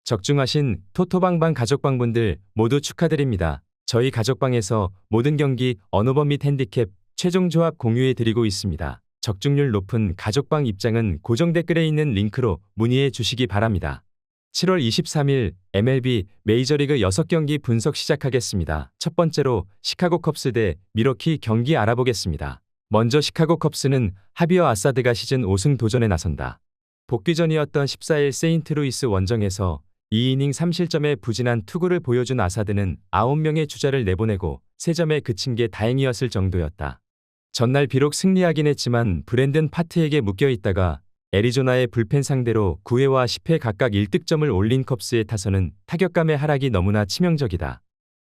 적중하신 토토방방 가족방분들 모두 축하드립니다. 저희 가족방에서 모든 경기 언오버 및 핸디캡 최종 조합 공유해 드리고 있습니다. 적중률 높은 가족방 입장은 고정 댓글에 있는 링크로 문의해 주시기 바랍니다. 7월 23일 MLB 메이저리그 6경기 분석 시작하겠습니다. 첫 번째로 시카고 컵스 대 미러키 경기 알아보겠습니다. 먼저 시카고 컵스는 하비어 아사드가 시즌 5승 도전에 나선다. 복귀전이었던 14일 세인트루이스 원정에서 2이닝 3실점의 부진한 투구를 보여준 아사드는 9명의 주자를 내보내고 3점에 그친 게 다행이었을 정도였다. 전날 비록 승리하긴 했지만 브랜든 파트에게 묶여있다가 애리조나의 불펜 상대로 9회와 10회 각각 1득점을 올린 컵스의 타선은 타격감의 하락이 너무나 치명적이다.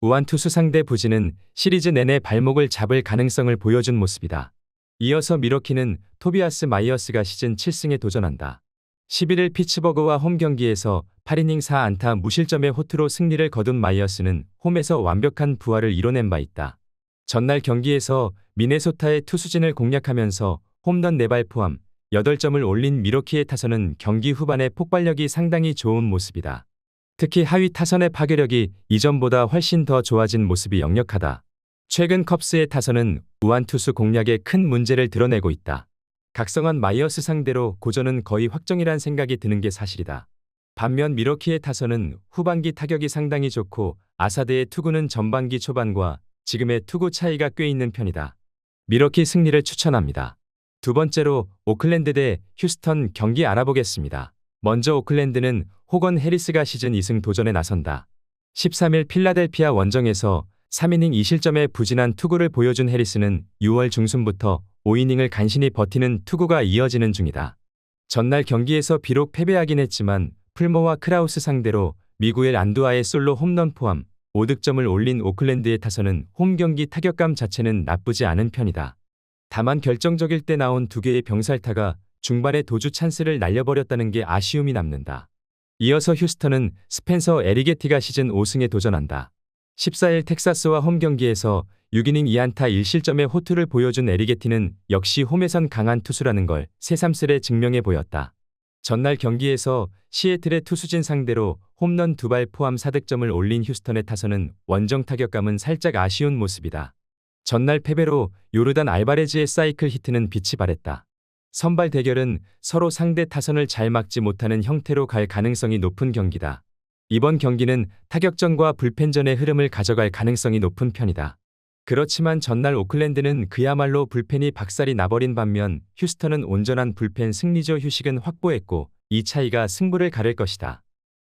우한 투수 상대 부진은 시리즈 내내 발목을 잡을 가능성을 보여준 모습이다. 이어서 미러키는 토비아스 마이어스가 시즌 7승에 도전한다. 11일 피츠버그와 홈 경기에서 8이닝 4안타 무실점의 호투로 승리를 거둔 마이어스는 홈에서 완벽한 부활을 이뤄낸 바 있다. 전날 경기에서 미네소타의 투수진을 공략하면서 홈런 4발 포함 8점을 올린 미러키의 타선은 경기 후반에 폭발력이 상당히 좋은 모습이다. 특히 하위 타선의 파괴력이 이전보다 훨씬 더 좋아진 모습이 역력하다. 최근 컵스의 타선은 우한 투수 공략에 큰 문제를 드러내고 있다. 각성한 마이어스 상대로 고전은 거의 확정이란 생각이 드는 게 사실이다. 반면 미러키의 타선은 후반기 타격이 상당히 좋고 아사드의 투구는 전반기 초반과 지금의 투구 차이가 꽤 있는 편이다. 미러키 승리를 추천합니다. 두 번째로 오클랜드 대 휴스턴 경기 알아보겠습니다. 먼저 오클랜드는 호건 해리스가 시즌 2승 도전에 나선다. 13일 필라델피아 원정에서 3이닝 2실점의 부진한 투구를 보여준 해리스는 6월 중순부터 5이닝을 간신히 버티는 투구가 이어지는 중이다. 전날 경기에서 비록 패배하긴 했지만 풀머와 크라우스 상대로 미구엘 안두아의 솔로 홈런 포함 5득점을 올린 오클랜드의 타선은 홈 경기 타격감 자체는 나쁘지 않은 편이다. 다만 결정적일 때 나온 2개의 병살타가 중반에 도주 찬스를 날려버렸다는 게 아쉬움이 남는다. 이어서 휴스턴은 스펜서 에리게티가 시즌 5승에 도전한다. 14일 텍사스와 홈 경기에서 6이닝 2안타 1실점의 호투를 보여준 에리게티는 역시 홈에선 강한 투수라는 걸 새삼스레 증명해 보였다. 전날 경기에서 시애틀의 투수진 상대로 홈런 2발 포함 4득점을 올린 휴스턴의 타선은 원정 타격감은 살짝 아쉬운 모습이다. 전날 패배로 요르단 알바레즈의 사이클 히트는 빛이 발했다. 선발 대결은 서로 상대 타선을 잘 막지 못하는 형태로 갈 가능성이 높은 경기다. 이번 경기는 타격전과 불펜전의 흐름을 가져갈 가능성이 높은 편이다. 그렇지만 전날 오클랜드는 그야말로 불펜이 박살이 나버린 반면 휴스턴은 온전한 불펜 승리조 휴식은 확보했고 이 차이가 승부를 가를 것이다.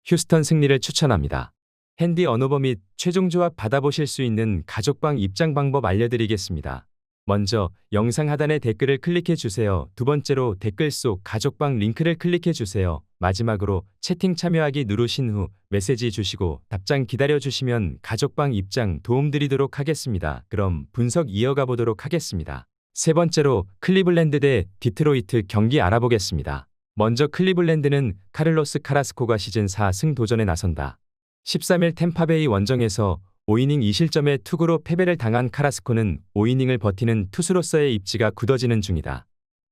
휴스턴 승리를 추천합니다. 핸디 언오버 및 최종 조합 받아보실 수 있는 가족방 입장 방법 알려드리겠습니다. 먼저 영상 하단의 댓글을 클릭해 주세요. 두 번째로 댓글 속 가족방 링크를 클릭해 주세요. 마지막으로 채팅 참여하기 누르신 후 메시지 주시고 답장 기다려 주시면 가족방 입장 도움드리도록 하겠습니다. 그럼 분석 이어가 보도록 하겠습니다. 세 번째로 클리블랜드 대 디트로이트 경기 알아보겠습니다. 먼저 클리블랜드는 카를로스 카라스코가 시즌 4승 도전에 나선다. 13일 템파베이 원정에서 5이닝 2실점의 투구로 패배를 당한 카라스코는 5이닝을 버티는 투수로서의 입지가 굳어지는 중이다.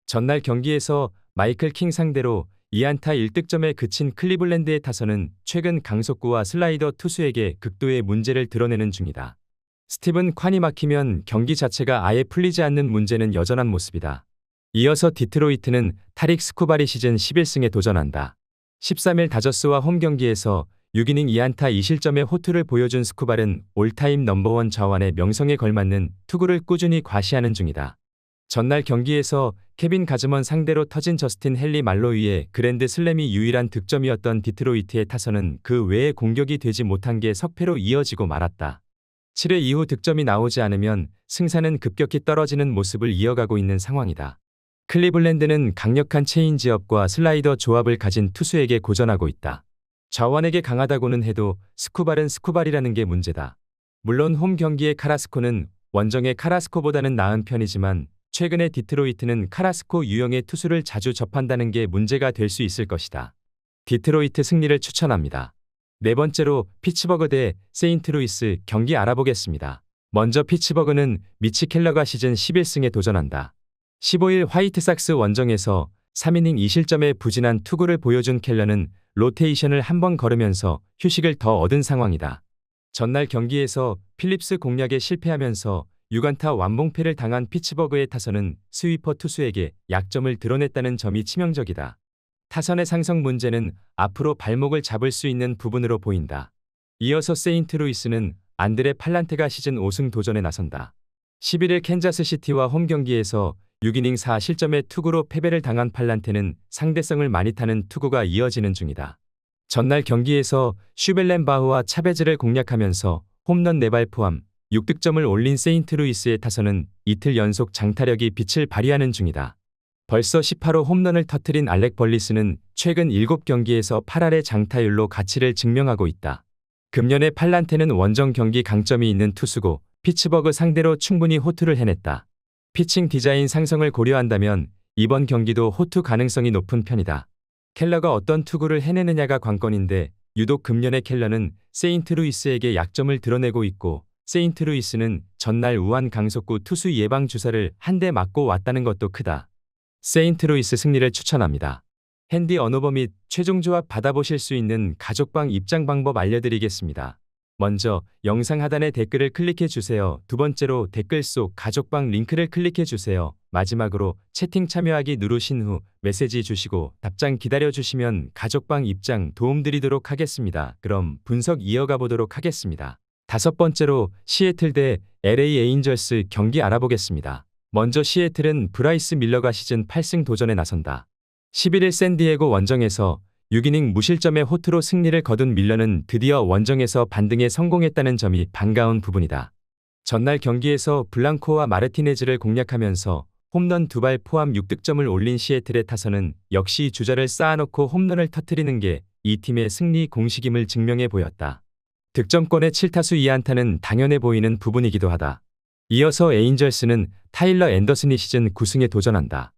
전날 경기에서 마이클 킹 상대로 2안타 1득점에 그친 클리블랜드의 타선은 최근 강속구와 슬라이더 투수에게 극도의 문제를 드러내는 중이다. 스티븐 콴이 막히면 경기 자체가 아예 풀리지 않는 문제는 여전한 모습이다. 이어서 디트로이트는 타릭 스쿠발이 시즌 11승에 도전한다. 13일 다저스와 홈 경기에서 6이닝 2안타 2실점의 호투를 보여준 스쿠발은 올타임 넘버원 좌완의 명성에 걸맞는 투구를 꾸준히 과시하는 중이다. 전날 경기에서 케빈 가즈먼 상대로 터진 저스틴 헨리 말로위의 그랜드 슬램이 유일한 득점이었던 디트로이트의 타선은 그 외에 공격이 되지 못한 게 석패로 이어지고 말았다. 7회 이후 득점이 나오지 않으면 승산은 급격히 떨어지는 모습을 이어가고 있는 상황이다. 클리블랜드는 강력한 체인지업과 슬라이더 조합을 가진 투수에게 고전하고 있다. 좌완에게 강하다고는 해도 스쿠발은 스쿠발이라는 게 문제다. 물론 홈 경기의 카라스코는 원정의 카라스코보다는 나은 편이지만 최근에 디트로이트는 카라스코 유형의 투수를 자주 접한다는 게 문제가 될 수 있을 것이다. 디트로이트 승리를 추천합니다. 네 번째로 피츠버그 대 세인트루이스 경기 알아보겠습니다. 먼저 피츠버그는 미치 켈러가 시즌 11승에 도전한다. 15일 화이트삭스 원정에서 3이닝 2실점의 부진한 투구를 보여준 켈러는 로테이션을 한 번 걸으면서 휴식을 더 얻은 상황이다. 전날 경기에서 필립스 공략에 실패하면서 6안타 완봉패를 당한 피츠버그의 타선은 스위퍼 투수에게 약점을 드러냈다는 점이 치명적이다. 타선의 상성 문제는 앞으로 발목을 잡을 수 있는 부분으로 보인다. 이어서 세인트루이스는 안드레 팔란테가 시즌 5승 도전에 나선다. 11일 캔자스시티와 홈 경기에서 6이닝 4실점의 투구로 패배를 당한 팔란테는 상대성을 많이 타는 투구가 이어지는 중이다. 전날 경기에서 슈벨렌바흐와 차베즈를 공략하면서 홈런 4발 포함 6득점을 올린 세인트루이스의 타선은 이틀 연속 장타력이 빛을 발휘하는 중이다. 벌써 18호 홈런을 터뜨린 알렉 벌리스는 최근 7경기에서 8할의 장타율로 가치를 증명하고 있다. 금년의 팔란테는 원정 경기 강점이 있는 투수고 피츠버그 상대로 충분히 호투를 해냈다. 피칭 디자인 상성을 고려한다면 이번 경기도 호투 가능성이 높은 편이다. 켈러가 어떤 투구를 해내느냐가 관건인데 유독 금년의 켈러는 세인트루이스에게 약점을 드러내고 있고 세인트루이스는 전날 우한 강속구 투수 예방 주사를 한 대 맞고 왔다는 것도 크다. 세인트루이스 승리를 추천합니다. 핸디 언오버 및 최종 조합 받아보실 수 있는 가족방 입장 방법 알려드리겠습니다. 먼저 영상 하단의 댓글을 클릭해 주세요. 두 번째로 댓글 속 가족방 링크를 클릭해 주세요. 마지막으로 채팅 참여하기 누르신 후 메시지 주시고 답장 기다려 주시면 가족방 입장 도움드리도록 하겠습니다. 그럼 분석 이어가 보도록 하겠습니다. 다섯 번째로 시애틀 대 LA 에인절스 경기 알아보겠습니다. 먼저 시애틀은 브라이스 밀러가 시즌 8승 도전에 나선다. 11일 샌디에고 원정에서 6이닝 무실점의 호투로 승리를 거둔 밀러는 드디어 원정에서 반등에 성공했다는 점이 반가운 부분이다. 전날 경기에서 블랑코와 마르티네즈를 공략하면서 홈런 2발 포함 6득점을 올린 시애틀의 타선은 역시 주자를 쌓아놓고 홈런을 터뜨리는 게 이 팀의 승리 공식임을 증명해 보였다. 득점권의 7타수 2안타는 당연해 보이는 부분이기도 하다. 이어서 에인절스는 타일러 앤더슨이 시즌 9승에 도전한다.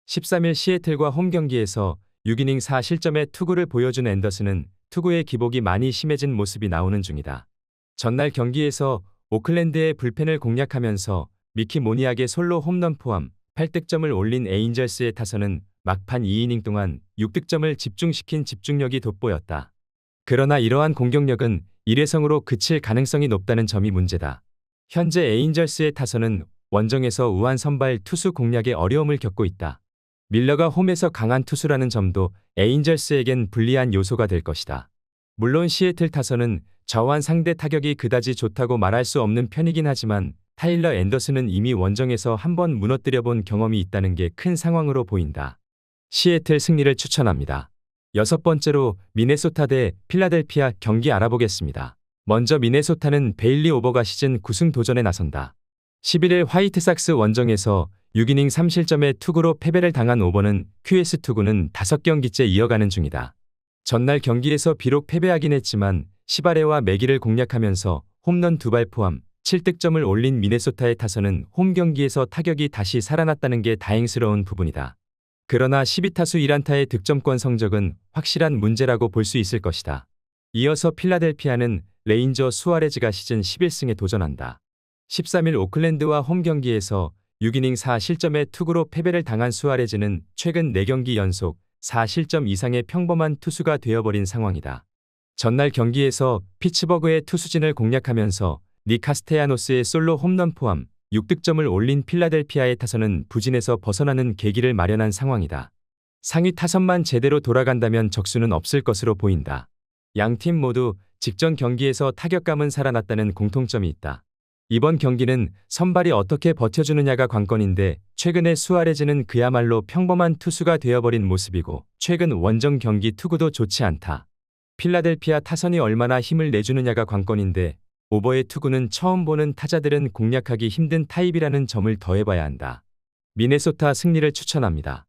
13일 시애틀과 홈 경기에서 6이닝 4실점의 투구를 보여준 앤더슨은 투구의 기복이 많이 심해진 모습이 나오는 중이다. 전날 경기에서 오클랜드의 불펜을 공략하면서 미키 모니악의 솔로 홈런 포함 8득점을 올린 에인절스의 타선은 막판 2이닝 동안 6득점을 집중시킨 집중력이 돋보였다. 그러나 이러한 공격력은 일회성으로 그칠 가능성이 높다는 점이 문제다. 현재 에인절스의 타선은 원정에서 우한 선발 투수 공략에 어려움을 겪고 있다. 밀러가 홈에서 강한 투수라는 점도 에인절스에겐 불리한 요소가 될 것이다. 물론 시애틀 타선은 저한 상대 타격이 그다지 좋다고 말할 수 없는 편이긴 하지만 타일러 앤더슨은 이미 원정에서 한번 무너뜨려 본 경험이 있다는 게 큰 상황으로 보인다. 시애틀 승리를 추천합니다. 여섯 번째로 미네소타 대 필라델피아 경기 알아보겠습니다. 먼저 미네소타는 베일리 오버가 시즌 9승 도전에 나선다. 11일 화이트삭스 원정에서 6이닝 3실점의 투구로 패배를 당한 오버는 QS 투구는 5경기째 이어가는 중이다. 전날 경기에서 비록 패배하긴 했지만 시바레와 매기를 공략하면서 홈런 2발 포함 7득점을 올린 미네소타의 타선은 홈 경기에서 타격이 다시 살아났다는 게 다행스러운 부분이다. 그러나 12타수 1안타의 득점권 성적은 확실한 문제라고 볼 수 있을 것이다. 이어서 필라델피아는 레인저 수아레즈가 시즌 11승에 도전한다. 13일 오클랜드와 홈 경기에서 6이닝 4실점의 투구로 패배를 당한 수아레즈는 최근 4경기 연속 4실점 이상의 평범한 투수가 되어버린 상황이다. 전날 경기에서 피츠버그의 투수진을 공략하면서 닉 카스테야노스의 솔로 홈런 포함 6득점을 올린 필라델피아의 타선은 부진에서 벗어나는 계기를 마련한 상황이다. 상위 타선만 제대로 돌아간다면 적수는 없을 것으로 보인다. 양팀 모두 직전 경기에서 타격감은 살아났다는 공통점이 있다. 이번 경기는 선발이 어떻게 버텨주느냐가 관건인데 최근에 수아레즈는 그야말로 평범한 투수가 되어버린 모습이고 최근 원정 경기 투구도 좋지 않다. 필라델피아 타선이 얼마나 힘을 내주느냐가 관건인데 오버의 투구는 처음 보는 타자들은 공략하기 힘든 타입이라는 점을 더해봐야 한다. 미네소타 승리를 추천합니다.